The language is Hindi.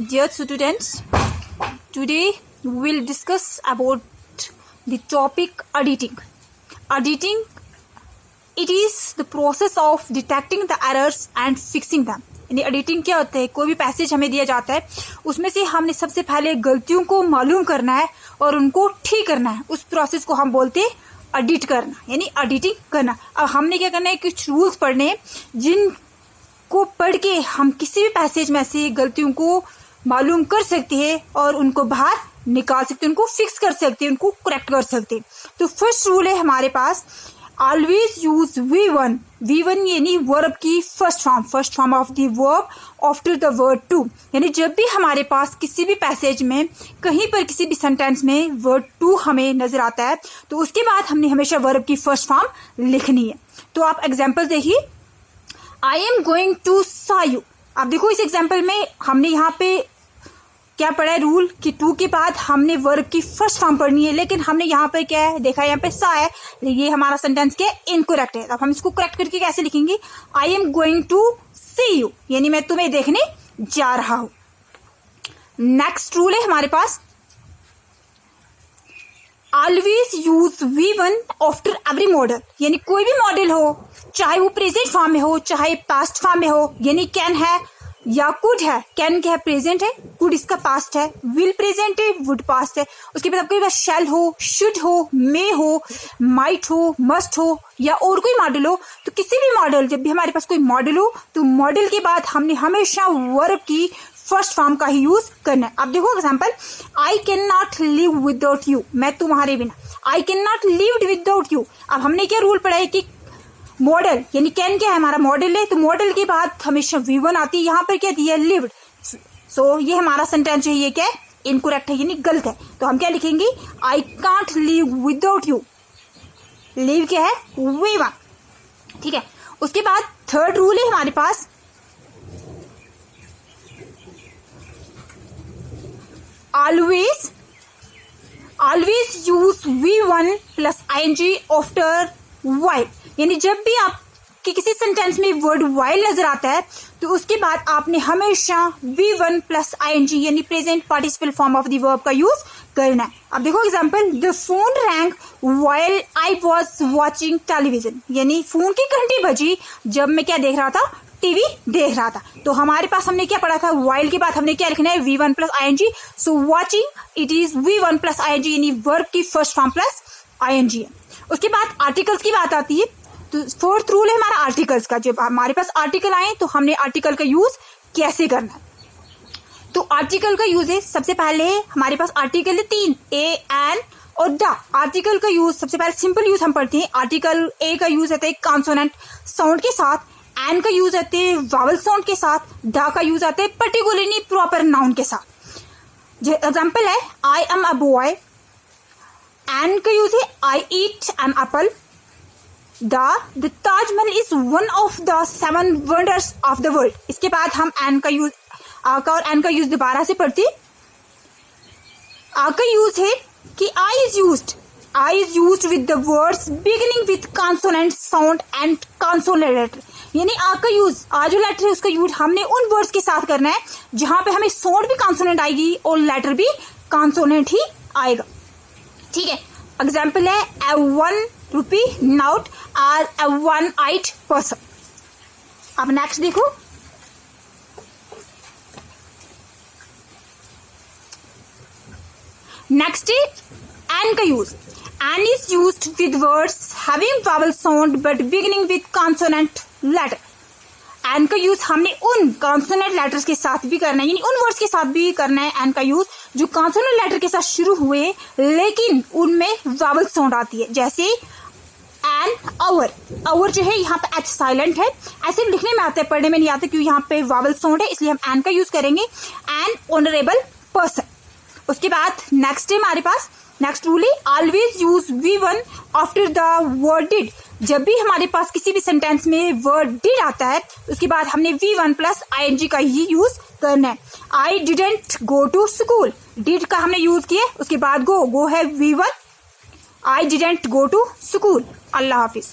Dear students, today we will discuss about the topic editing. Editing, it is the process of detecting the errors and fixing them. यानी एडिटिंग क्या होता है, कोई भी पैसेज हमें दिया जाता है उसमें से हमने सबसे पहले गलतियों को मालूम करना है और उनको ठीक करना है. उस प्रोसेस को हम बोलते हैं एडिट करना, यानी एडिटिंग करना. अब हमने क्या करना है, कुछ रूल्स पढ़ने हैं जिनको पढ़ के हम किसी भी पैसेज में से गलतियों को मालूम कर सकते हैं और उनको बाहर निकाल सकते हैं, उनको फिक्स कर सकते हैं, उनको करेक्ट कर सकते हैं. तो फर्स्ट रूल है हमारे पास, ऑलवेज यूज V1. V1 यानी वर्ब की first form of the verb after the word to. यानी जब भी हमारे पास किसी भी पैसेज में कहीं पर किसी भी सेंटेंस में वर्ड टू हमें नजर आता है तो उसके बाद हमने हमेशा वर्ब की फर्स्ट फॉर्म लिखनी है. तो आप एग्जाम्पल देखिए, आई एम गोइंग टू सा यू. आप देखो इस एग्जाम्पल में हमने यहाँ पे क्या पढ़ा है रूल कि टू के बाद हमने वर्ब की फर्स्ट फॉर्म पढ़नी है, लेकिन हमने यहाँ पर क्या है देखा, यहाँ पे सा है, ये हमारा सेंटेंस क्या इनकरेक्ट है. अब हम इसको करेक्ट करके कैसे लिखेंगे, I am going to see you, यानी मैं तुम्हें देखने जा रहा हूं. नेक्स्ट रूल है हमारे पास, always use V1 after every modal. यानी कोई भी मॉडल हो, चाहे वो प्रेजेंट फॉर्म में हो चाहे पास्ट फॉर्म में हो, यानी कैन है या कुड है. कैन क्या है, प्रेजेंट है, कुड इसका पास्ट है, विल प्रेजेंट है, वुड पास्ट है. उसके बाद आपके पास शैल हो, शुड हो, मे हो, माइट हो, मस्ट हो या और कोई मॉडल हो. तो किसी भी मॉडल, जब भी हमारे पास कोई मॉडल हो तो मॉडल के बाद हमने हमेशा वर्ब की फर्स्ट फॉर्म का ही यूज करना है. आप देखो example, I can not live without you, मैं तुम्हारे बिना. I can not live without you. अब हमने क्या रूल पढ़ा है कि मॉडल यानी कैन क्या है, हमारा मॉडल है, तो मॉडल के बाद हमेशा V1 आती है. यहाँ पर क्या दिया, लिव्ड. सो ये हमारा सेंटेंस जो है ये क्या है, इनकरेक्ट है, यानी गलत है. तो हम क्या लिखेंगे, I can't live without you. Live क्या है, V1. ठीक है. उसके बाद थर्ड रूल है हमारे पास, always use V1 plus ING after while. यानी जब भी आपके किसी सेंटेंस में वर्ड वाइल नजर आता है तो उसके बाद आपने हमेशा V1 प्लस ING यानी present participle form of the verb का यूज करना है. अब देखो example, the phone wrong while I was watching television. यानी फोन की घंटी बजी जब मैं क्या देख रहा था, टीवी देख रहा था. तो हमारे पास हमने क्या पढ़ा था, वाइल के बाद हमने क्या लिखना है, V1 plus ING. So watching it is V1 plus ING यानी वर्ब की फर्स्ट फॉर्म प्लस ING है. उसके बाद आर्टिकल्स की बात आती है. तो फोर्थ रूल है हमारा आर्टिकल्स का. जब हमारे पास आर्टिकल आए तो हमने आर्टिकल का यूज कैसे करना है. तो आर्टिकल का यूज है, सबसे पहले हमारे पास आर्टिकल है 3, ए, एन और द. आर्टिकल का यूज सबसे पहले सिंपल यूज हम पढ़ते हैं. आर्टिकल ए का यूज होता है कॉन्सोनेंट साउंड के साथ, एन का यूज होते हैं वावल साउंड के साथ, द का यूज आता है पर्टिकुलरली प्रॉपर नाउन के साथ. एग्जाम्पल है, I am a boy. An का यूज है I eat an apple. The Taj Mahal is one of the 7 wonders of the world. इसके बाद हम एन का यूज, आ का और एन का यूज दोबारा से पढ़ते. आ का यूज है कि I is used with the words beginning with consonant sound and consonant letter. यानी आ का यूज, आ जो लेटर है उसका यूज हमने उन वर्ड्स के साथ करना है जहां पे हमें साउंड भी कॉन्सोनेंट आएगी और लेटर भी कॉन्सोनेंट ही आएगा. ठीक है. एग्जाम्पल है, a 1 rupee note or a one-eyed person. अब नेक्स्ट देखो, नेक्स्ट है एन का use. An is used with words having vowel sound but beginning with consonant letter. An का यूज हमने उन कॉन्सोनेंट लेटर्स के साथ भी करना है, यानी उन वर्ड्स के साथ भी करना है एन का यूज जो कॉन्सोनेंट लेटर के साथ शुरू हुए लेकिन उनमें वावल साउंड आती है. जैसे एन आवर जो है यहाँ पे एच साइलेंट है, ऐसे लिखने में आता है, पढ़ने में नहीं आता क्योंकि यहाँ पे वावल साउंड है, इसलिए हम एन का यूज करेंगे. N honourable person. उसके बाद नेक्स्ट है हमारे पास, नेक्स्ट रूल है, always use V1 after the word did. जब भी हमारे पास किसी भी सेंटेंस में वर्ड डिड आता है उसके बाद हमने V1 प्लस ING का ही यूज करना है. I didn't go to school. Did का हमने यूज किया, उसके बाद गो है V1. I didn't go to school. अल्लाह हाफिज.